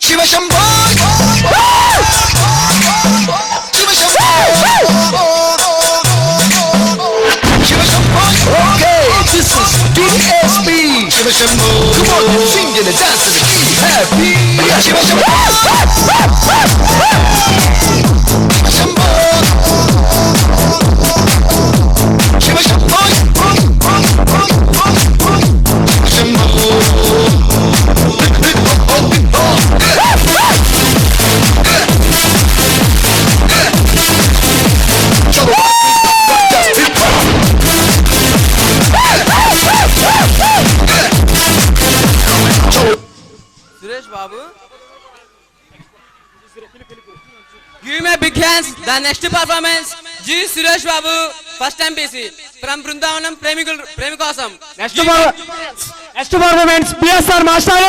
Shiva Shambho. The next performance, G. Suresh Babu, first MPC from Brindavanam Premikosam. Next performance, BSR Master.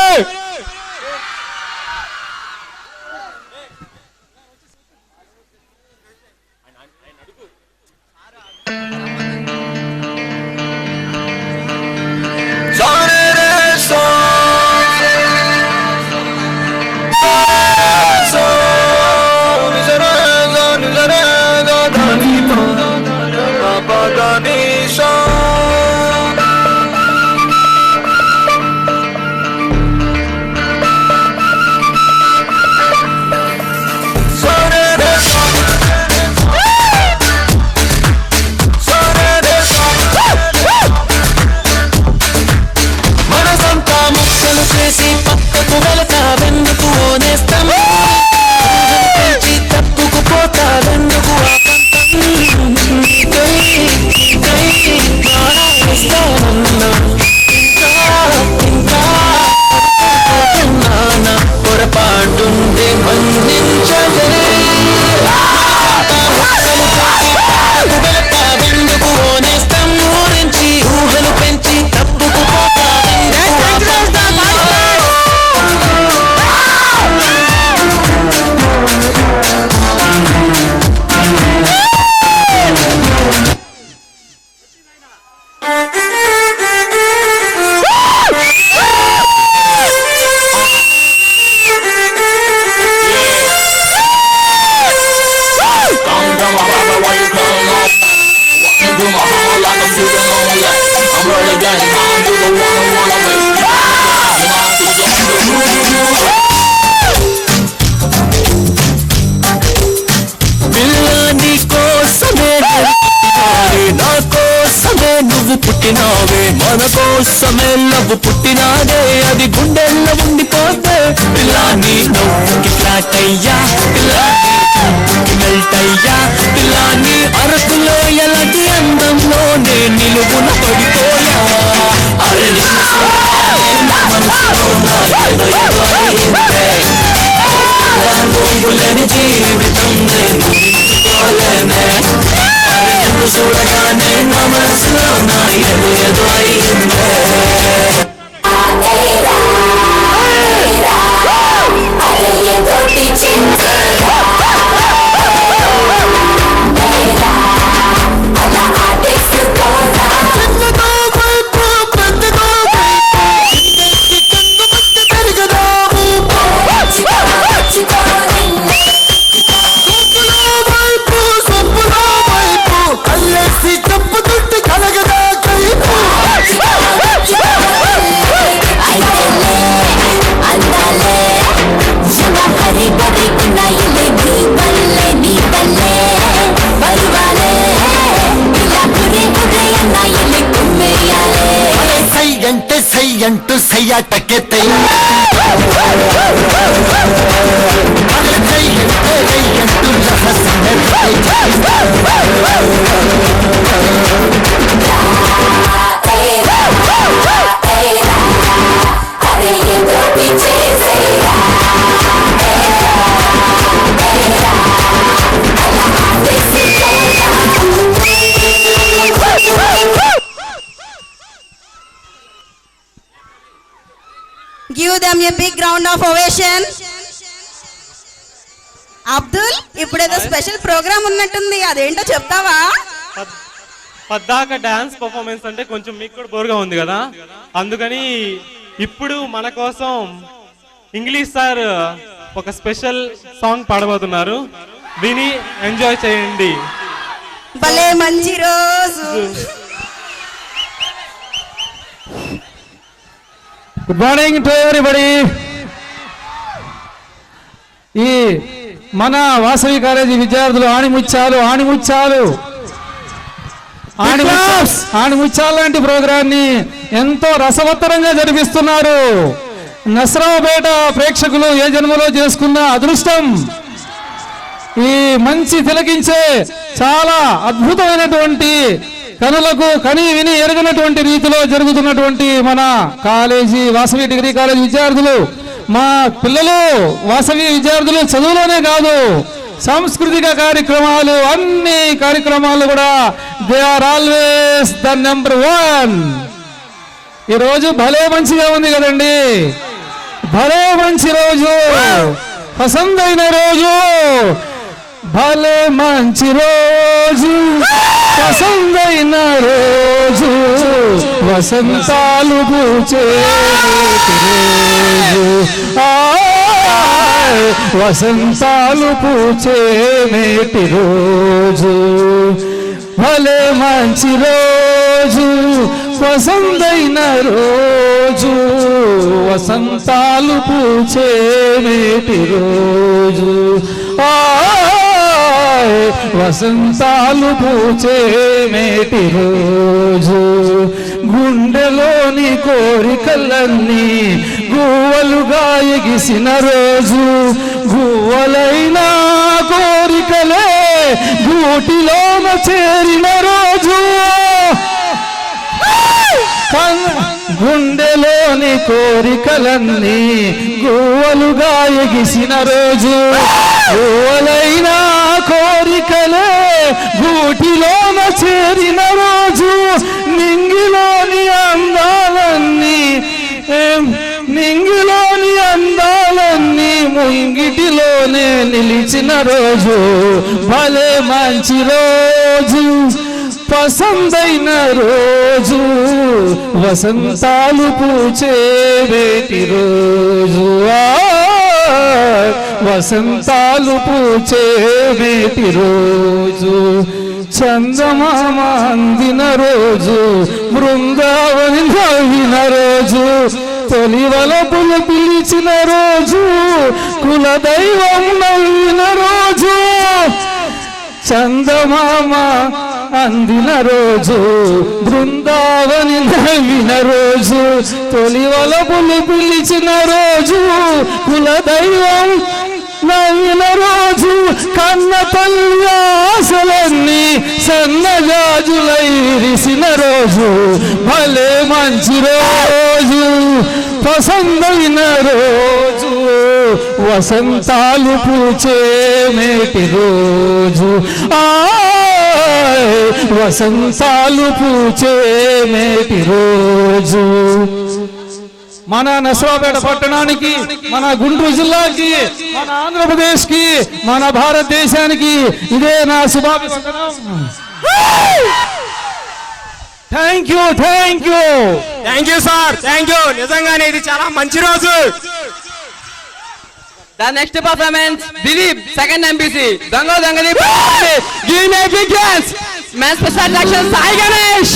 పుట్టినావే మన కోసమే love పుట్టినాడే అది గుండెల్లో ఉండిపోతే పిల్లా నీ నవ్వుకి ఫ్లాట్ అయ్యా పిల్లా మెల్ట్ అయ్యా పిల్లా నీ అరకులో ఎలాంటి అందంలోనే నిలువున పడిపోయా అరే జీవితం నేను చూడగానే నా మనసులో నా ఏదో అయిందే అంటూ సయ్యాటకే Give them a big round of ovation. Abdul, ఇప్పుడేదో స్పెషల్ ప్రోగ్రామ్ ఉన్నట్టుంది, అదేంటో చెప్తావా? పద్దాక డాన్స్ పర్ఫార్మెన్స్ అంటే కొంచెం మీకు కూడా బోర్గా ఉంది కదా, అందుకని ఇప్పుడు మన కోసం ఇంగ్లీష్ సార్ ఒక స్పెషల్ సాంగ్ పాడబోతున్నారు, విని ఎంజాయ్ చేయండి. భలే మంచి రోజు. Good morning to everybody. ఈ మన వాసవి కాలేజీ విద్యార్థులు ఆణిముత్యాలు లాంటి ప్రోగ్రాన్ని ఎంతో రసవత్తరంగా జరిపిస్తున్నారు. నసరావుపేట ప్రేక్షకులు ఏ జన్మలో చేసుకున్న అదృష్టం. ఈ మంచి తిలకించే చాలా అద్భుతమైనటువంటి కనులకు కని విని ఎరగనటువంటి రీతిలో జరుగుతున్నటువంటి మన కాలేజీ వాసవి డిగ్రీ కాలేజీ విద్యార్థులు, మా పిల్లలు వాసవి విద్యార్థులు చదువులోనే కాదు సాంస్కృతిక కార్యక్రమాలు, అన్ని కార్యక్రమాలు కూడా they are always the number 1. ఈరోజు భలే మంచిగా ఉంది కదండి, భలే మంచి రోజు, పసందైన రోజు, భలే మంచి రోజు, పసందైన రోజు, వసంతాలు పూచే రోజు, వసంతాలు పూచే మేటి రోజు, భలే మంచి రోజు, పసందైన రోజు, వసంతాలు పూచే మేటి రోజు, వసంతాలు పూచే మేటి రోజు, గుండెలోని కోరికలన్నీ గువ్వలుగా ఎగిసిన రోజు, గువ్వలైన కోరికలే గూటిలోన చేరిన రోజు, గుండెలోని కోరికలన్నీ గువ్వలుగా ఎగిసిన రోజు, గువ్వలైన కోరికలే గూటిలోన చేరిన రోజు, నింగిలోని అందాలన్నీ ముంగిటిలోనే నిలిచిన రోజు, భలే మంచి రోజు, పసందైన రోజు, వసంతాలు పూచే వేటి రోజు, వసంతాలు పూచే వేటి రోజు, చందమామ అందిన రోజు, బృందావని నవ్విన రోజు, తొలి వలపులు పిలిచిన రోజు, కులదైవం నవ్విన రోజు, చందమామ అందిన రోజు, బృందావని నవ్విన రోజు, తొలి వలపులు పిలిచిన రోజు, కులదైవం నవ్విన రోజు, కన్న తల్లి ఆశలన్నీ సన్నజాజులై విరిసిన రోజు, భలే మంచి రోజు, పసందైన రోజు, వసంతాలు పూచే మేటి రోజు, వసంతాలు పూచే మేటి రోజు. మన నర్సరావుపేట పట్టణానికి, మన గుంటూరు జిల్లాకి, మన ఆంధ్రప్రదేశ్ కి, మన భారతదేశానికి ఇదే నా శుభాభివందనం. Thank you, thank you, thank you sir, thank you. నిజంగానే ఇది చాలా మంచి రోజు. The next performance, Dilip, second MPC, Dango Dangali, give me a big dance. Man special attraction, Sai Ganesh.